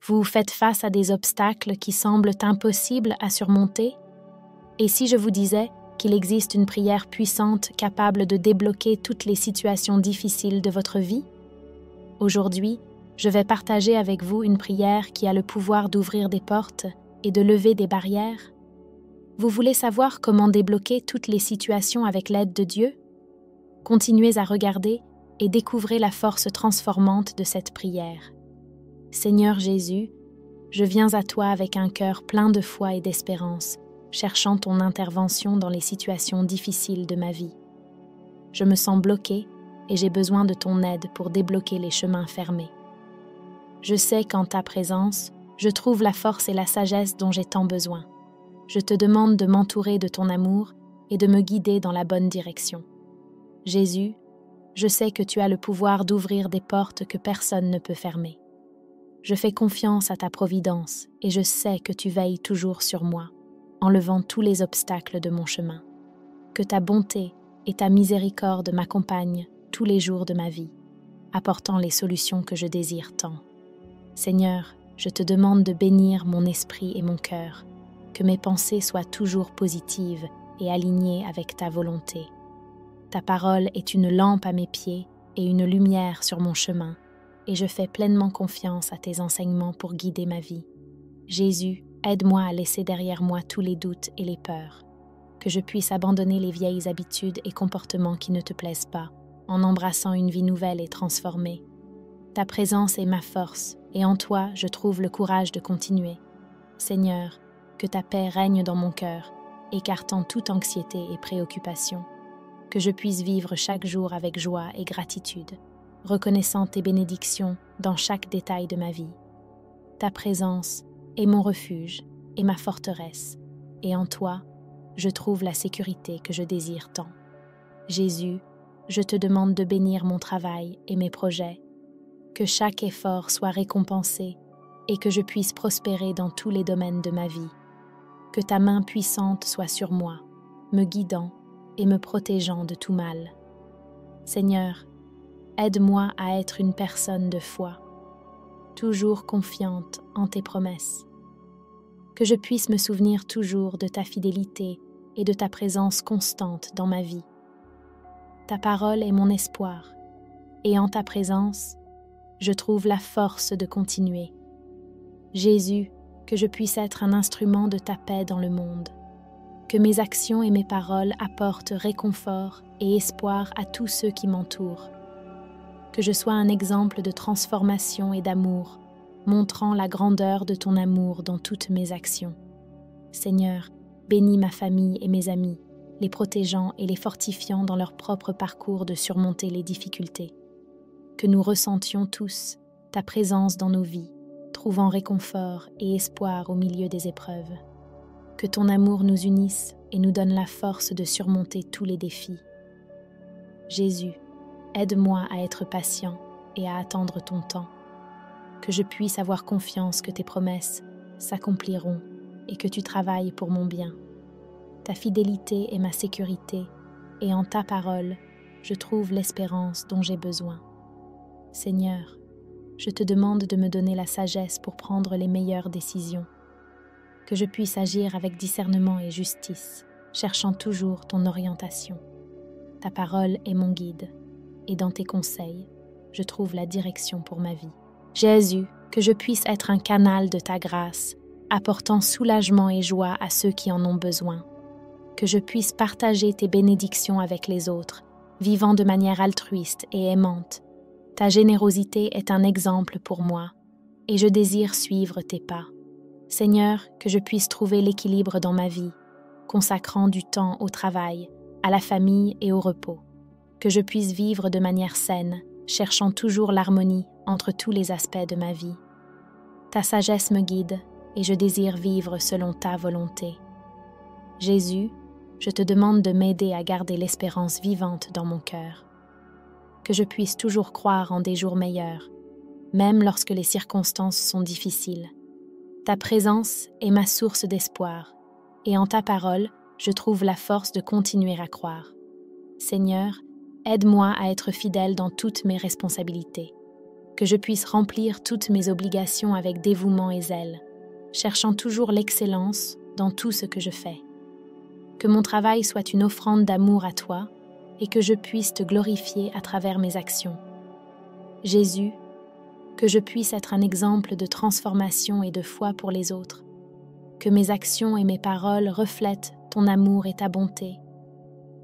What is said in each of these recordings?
Vous faites face à des obstacles qui semblent impossibles à surmonter? Et si je vous disais qu'il existe une prière puissante capable de débloquer toutes les situations difficiles de votre vie? Aujourd'hui, je vais partager avec vous une prière qui a le pouvoir d'ouvrir des portes et de lever des barrières. Vous voulez savoir comment débloquer toutes les situations avec l'aide de Dieu? Continuez à regarder et découvrez la force transformante de cette prière. Seigneur Jésus, je viens à toi avec un cœur plein de foi et d'espérance, cherchant ton intervention dans les situations difficiles de ma vie. Je me sens bloqué et j'ai besoin de ton aide pour débloquer les chemins fermés. Je sais qu'en ta présence, je trouve la force et la sagesse dont j'ai tant besoin. Je te demande de m'entourer de ton amour et de me guider dans la bonne direction. Jésus, je sais que tu as le pouvoir d'ouvrir des portes que personne ne peut fermer. Je fais confiance à ta providence et je sais que tu veilles toujours sur moi, enlevant tous les obstacles de mon chemin. Que ta bonté et ta miséricorde m'accompagnent tous les jours de ma vie, apportant les solutions que je désire tant. Seigneur, je te demande de bénir mon esprit et mon cœur, que mes pensées soient toujours positives et alignées avec ta volonté. Ta parole est une lampe à mes pieds et une lumière sur mon chemin, et je fais pleinement confiance à tes enseignements pour guider ma vie. Jésus, aide-moi à laisser derrière moi tous les doutes et les peurs, que je puisse abandonner les vieilles habitudes et comportements qui ne te plaisent pas, en embrassant une vie nouvelle et transformée. Ta présence est ma force, et en toi je trouve le courage de continuer. Seigneur, que ta paix règne dans mon cœur, écartant toute anxiété et préoccupation, que je puisse vivre chaque jour avec joie et gratitude, reconnaissant tes bénédictions dans chaque détail de ma vie. Ta présence est mon refuge et ma forteresse, et en toi, je trouve la sécurité que je désire tant. Jésus, je te demande de bénir mon travail et mes projets, que chaque effort soit récompensé et que je puisse prospérer dans tous les domaines de ma vie. Que ta main puissante soit sur moi, me guidant et me protégeant de tout mal. Seigneur, aide-moi à être une personne de foi, toujours confiante en tes promesses. Que je puisse me souvenir toujours de ta fidélité et de ta présence constante dans ma vie. Ta parole est mon espoir, et en ta présence, je trouve la force de continuer. Jésus, que je puisse être un instrument de ta paix dans le monde. Que mes actions et mes paroles apportent réconfort et espoir à tous ceux qui m'entourent. Que je sois un exemple de transformation et d'amour, montrant la grandeur de ton amour dans toutes mes actions. Seigneur, bénis ma famille et mes amis, les protégeant et les fortifiant dans leur propre parcours de surmonter les difficultés. Que nous ressentions tous ta présence dans nos vies, trouvant réconfort et espoir au milieu des épreuves. Que ton amour nous unisse et nous donne la force de surmonter tous les défis. Jésus, aide-moi à être patient et à attendre ton temps. Que je puisse avoir confiance que tes promesses s'accompliront et que tu travailles pour mon bien. Ta fidélité est ma sécurité, et en ta parole, je trouve l'espérance dont j'ai besoin. Seigneur, je te demande de me donner la sagesse pour prendre les meilleures décisions, que je puisse agir avec discernement et justice, cherchant toujours ton orientation. Ta parole est mon guide, et dans tes conseils, je trouve la direction pour ma vie. Jésus, que je puisse être un canal de ta grâce, apportant soulagement et joie à ceux qui en ont besoin. Que je puisse partager tes bénédictions avec les autres, vivant de manière altruiste et aimante. Ta générosité est un exemple pour moi, et je désire suivre tes pas. Seigneur, que je puisse trouver l'équilibre dans ma vie, consacrant du temps au travail, à la famille et au repos. Que je puisse vivre de manière saine, cherchant toujours l'harmonie entre tous les aspects de ma vie. Ta sagesse me guide, et je désire vivre selon ta volonté. Jésus, je te demande de m'aider à garder l'espérance vivante dans mon cœur. Que je puisse toujours croire en des jours meilleurs, même lorsque les circonstances sont difficiles. Ta présence est ma source d'espoir, et en ta parole, je trouve la force de continuer à croire. Seigneur, aide-moi à être fidèle dans toutes mes responsabilités. que je puisse remplir toutes mes obligations avec dévouement et zèle, cherchant toujours l'excellence dans tout ce que je fais. Que mon travail soit une offrande d'amour à toi et que je puisse te glorifier à travers mes actions. Jésus, que je puisse être un exemple de transformation et de foi pour les autres. Que mes actions et mes paroles reflètent ton amour et ta bonté.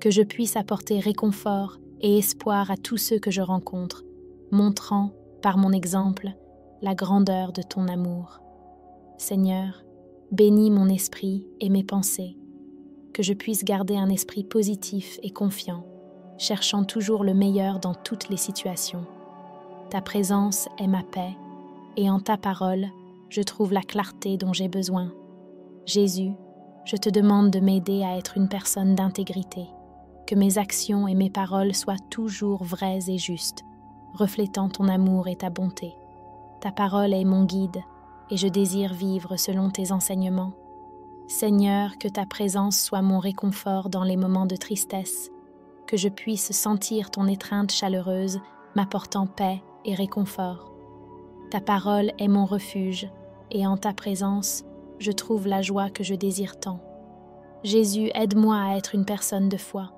Que je puisse apporter réconfort et espoir à tous ceux que je rencontre, montrant, par mon exemple, la grandeur de ton amour. Seigneur, bénis mon esprit et mes pensées, que je puisse garder un esprit positif et confiant, cherchant toujours le meilleur dans toutes les situations. Ta présence est ma paix, et en ta parole, je trouve la clarté dont j'ai besoin. Jésus, je te demande de m'aider à être une personne d'intégrité, que mes actions et mes paroles soient toujours vraies et justes, reflétant ton amour et ta bonté. Ta parole est mon guide, et je désire vivre selon tes enseignements. Seigneur, que ta présence soit mon réconfort dans les moments de tristesse, que je puisse sentir ton étreinte chaleureuse m'apportant paix et réconfort. Ta parole est mon refuge, et en ta présence, je trouve la joie que je désire tant. Jésus, aide-moi à être une personne de foi,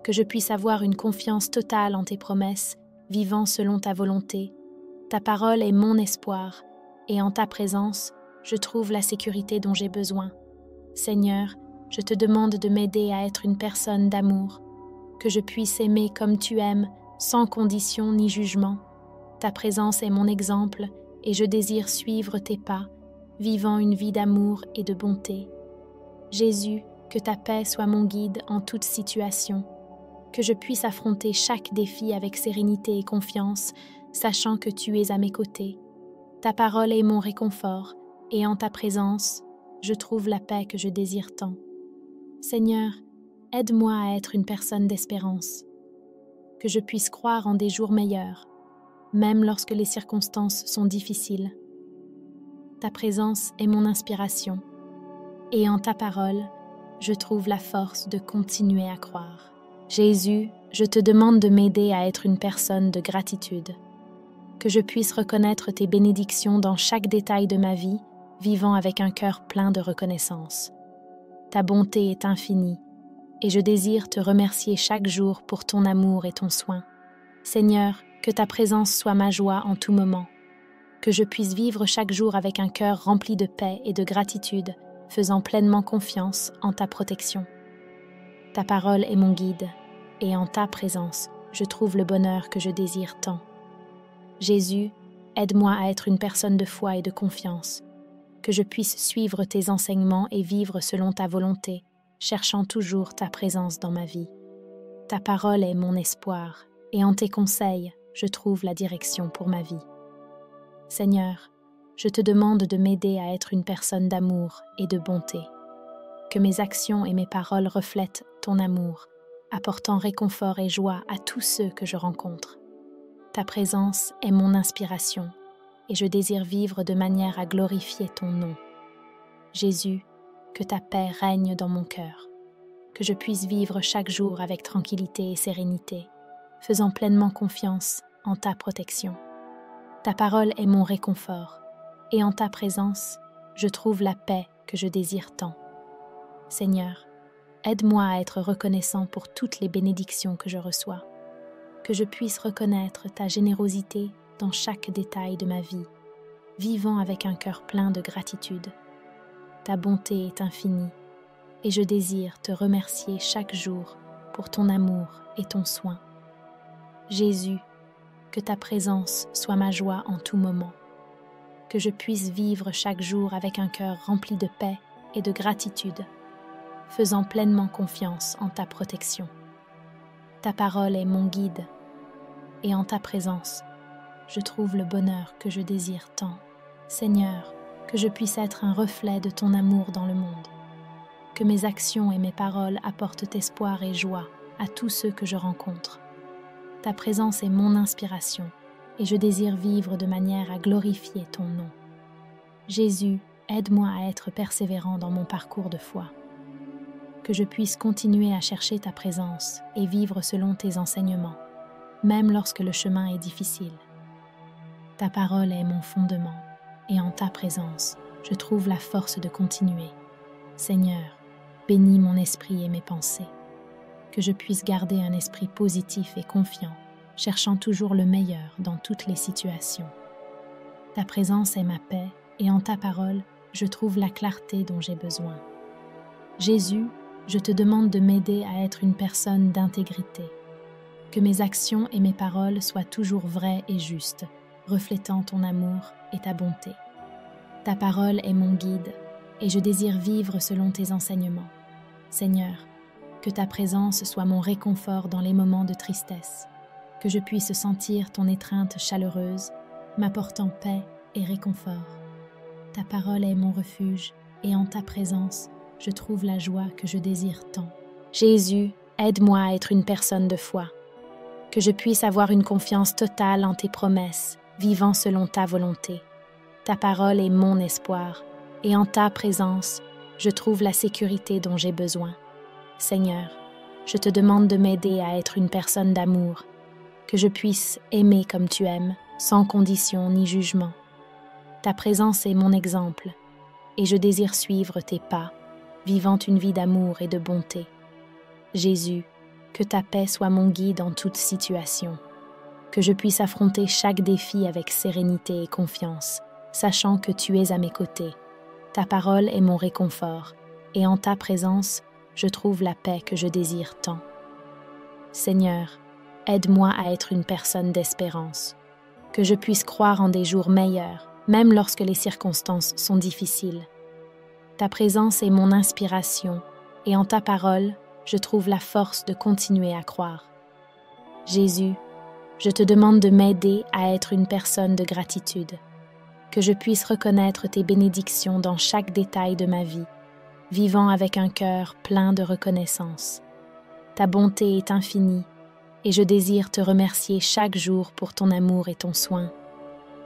que je puisse avoir une confiance totale en tes promesses, vivant selon ta volonté. Ta parole est mon espoir, et en ta présence, je trouve la sécurité dont j'ai besoin. Seigneur, je te demande de m'aider à être une personne d'amour, que je puisse aimer comme tu aimes, sans condition ni jugement. Ta présence est mon exemple, et je désire suivre tes pas, vivant une vie d'amour et de bonté. Jésus, que ta paix soit mon guide en toute situation, que je puisse affronter chaque défi avec sérénité et confiance, sachant que tu es à mes côtés. Ta parole est mon réconfort, et en ta présence, je trouve la paix que je désire tant. Seigneur, aide-moi à être une personne d'espérance, que je puisse croire en des jours meilleurs, même lorsque les circonstances sont difficiles. Ta présence est mon inspiration, et en ta parole, je trouve la force de continuer à croire. Jésus, je te demande de m'aider à être une personne de gratitude, que je puisse reconnaître tes bénédictions dans chaque détail de ma vie, vivant avec un cœur plein de reconnaissance. Ta bonté est infinie, et je désire te remercier chaque jour pour ton amour et ton soin. Seigneur, que ta présence soit ma joie en tout moment, que je puisse vivre chaque jour avec un cœur rempli de paix et de gratitude, faisant pleinement confiance en ta protection. Ta parole est mon guide, et en ta présence, je trouve le bonheur que je désire tant. Jésus, aide-moi à être une personne de foi et de confiance, que je puisse suivre tes enseignements et vivre selon ta volonté, cherchant toujours ta présence dans ma vie. Ta parole est mon espoir, et en tes conseils, je trouve la direction pour ma vie. Seigneur, je te demande de m'aider à être une personne d'amour et de bonté, que mes actions et mes paroles reflètent ton amour, apportant réconfort et joie à tous ceux que je rencontre. Ta présence est mon inspiration, et je désire vivre de manière à glorifier ton nom. Jésus, que ta paix règne dans mon cœur, que je puisse vivre chaque jour avec tranquillité et sérénité, faisant pleinement confiance en ta protection. Ta parole est mon réconfort, et en ta présence, je trouve la paix que je désire tant. Seigneur, aide-moi à être reconnaissant pour toutes les bénédictions que je reçois, que je puisse reconnaître ta générosité dans chaque détail de ma vie, vivant avec un cœur plein de gratitude. Ta bonté est infinie, et je désire te remercier chaque jour pour ton amour et ton soin. Jésus, que ta présence soit ma joie en tout moment, que je puisse vivre chaque jour avec un cœur rempli de paix et de gratitude, faisant pleinement confiance en ta protection. Ta parole est mon guide, et en ta présence, je trouve le bonheur que je désire tant. Seigneur, que je puisse être un reflet de ton amour dans le monde, que mes actions et mes paroles apportent espoir et joie à tous ceux que je rencontre. Ta présence est mon inspiration, et je désire vivre de manière à glorifier ton nom. Jésus, aide-moi à être persévérant dans mon parcours de foi, que je puisse continuer à chercher ta présence et vivre selon tes enseignements, même lorsque le chemin est difficile. Ta parole est mon fondement, et en ta présence, je trouve la force de continuer. Seigneur, bénis mon esprit et mes pensées, que je puisse garder un esprit positif et confiant, cherchant toujours le meilleur dans toutes les situations. Ta présence est ma paix, et en ta parole, je trouve la clarté dont j'ai besoin. Jésus, je te demande de m'aider à être une personne d'intégrité, que mes actions et mes paroles soient toujours vraies et justes, reflétant ton amour et ta bonté. Ta parole est mon guide, et je désire vivre selon tes enseignements. Seigneur, que ta présence soit mon réconfort dans les moments de tristesse, que je puisse sentir ton étreinte chaleureuse, m'apportant paix et réconfort. Ta parole est mon refuge, et en ta présence, je trouve la joie que je désire tant. Jésus, aide-moi à être une personne de foi, que je puisse avoir une confiance totale en tes promesses, vivant selon ta volonté. Ta parole est mon espoir, et en ta présence, je trouve la sécurité dont j'ai besoin. Seigneur, je te demande de m'aider à être une personne d'amour, que je puisse aimer comme tu aimes, sans condition ni jugement. Ta présence est mon exemple, et je désire suivre tes pas, vivant une vie d'amour et de bonté. Jésus, que ta paix soit mon guide en toute situation, que je puisse affronter chaque défi avec sérénité et confiance, sachant que tu es à mes côtés. Ta parole est mon réconfort, et en ta présence, je trouve la paix que je désire tant. Seigneur, aide-moi à être une personne d'espérance, que je puisse croire en des jours meilleurs, même lorsque les circonstances sont difficiles. Ta présence est mon inspiration, et en ta parole, je trouve la force de continuer à croire. Jésus, je te demande de m'aider à être une personne de gratitude, que je puisse reconnaître tes bénédictions dans chaque détail de ma vie, vivant avec un cœur plein de reconnaissance. Ta bonté est infinie, et je désire te remercier chaque jour pour ton amour et ton soin.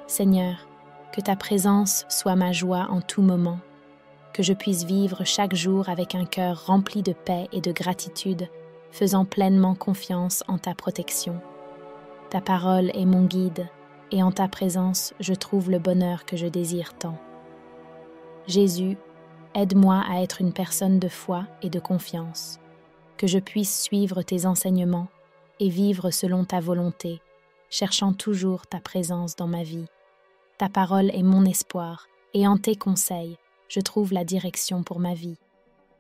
Seigneur, que ta présence soit ma joie en tout moment, que je puisse vivre chaque jour avec un cœur rempli de paix et de gratitude, faisant pleinement confiance en ta protection. Ta parole est mon guide, et en ta présence, je trouve le bonheur que je désire tant. Jésus, aide-moi à être une personne de foi et de confiance, que je puisse suivre tes enseignements et vivre selon ta volonté, cherchant toujours ta présence dans ma vie. Ta parole est mon espoir, et en tes conseils, je trouve la direction pour ma vie.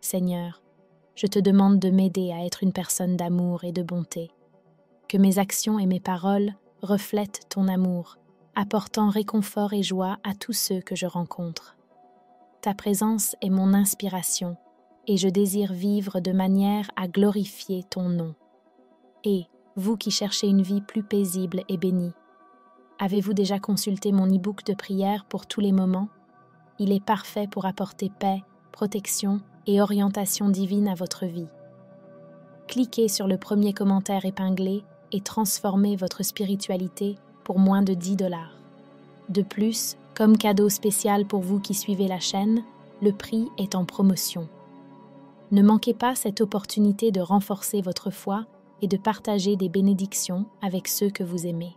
Seigneur, je te demande de m'aider à être une personne d'amour et de bonté, que mes actions et mes paroles reflètent ton amour, apportant réconfort et joie à tous ceux que je rencontre. Ta présence est mon inspiration, et je désire vivre de manière à glorifier ton nom. Et, vous qui cherchez une vie plus paisible et bénie, avez-vous déjà consulté mon e-book de prière pour tous les moments? Il est parfait pour apporter paix, protection et orientation divine à votre vie. Cliquez sur le premier commentaire épinglé et transformez votre spiritualité pour moins de 10 $. De plus, comme cadeau spécial pour vous qui suivez la chaîne, le prix est en promotion. Ne manquez pas cette opportunité de renforcer votre foi et de partager des bénédictions avec ceux que vous aimez.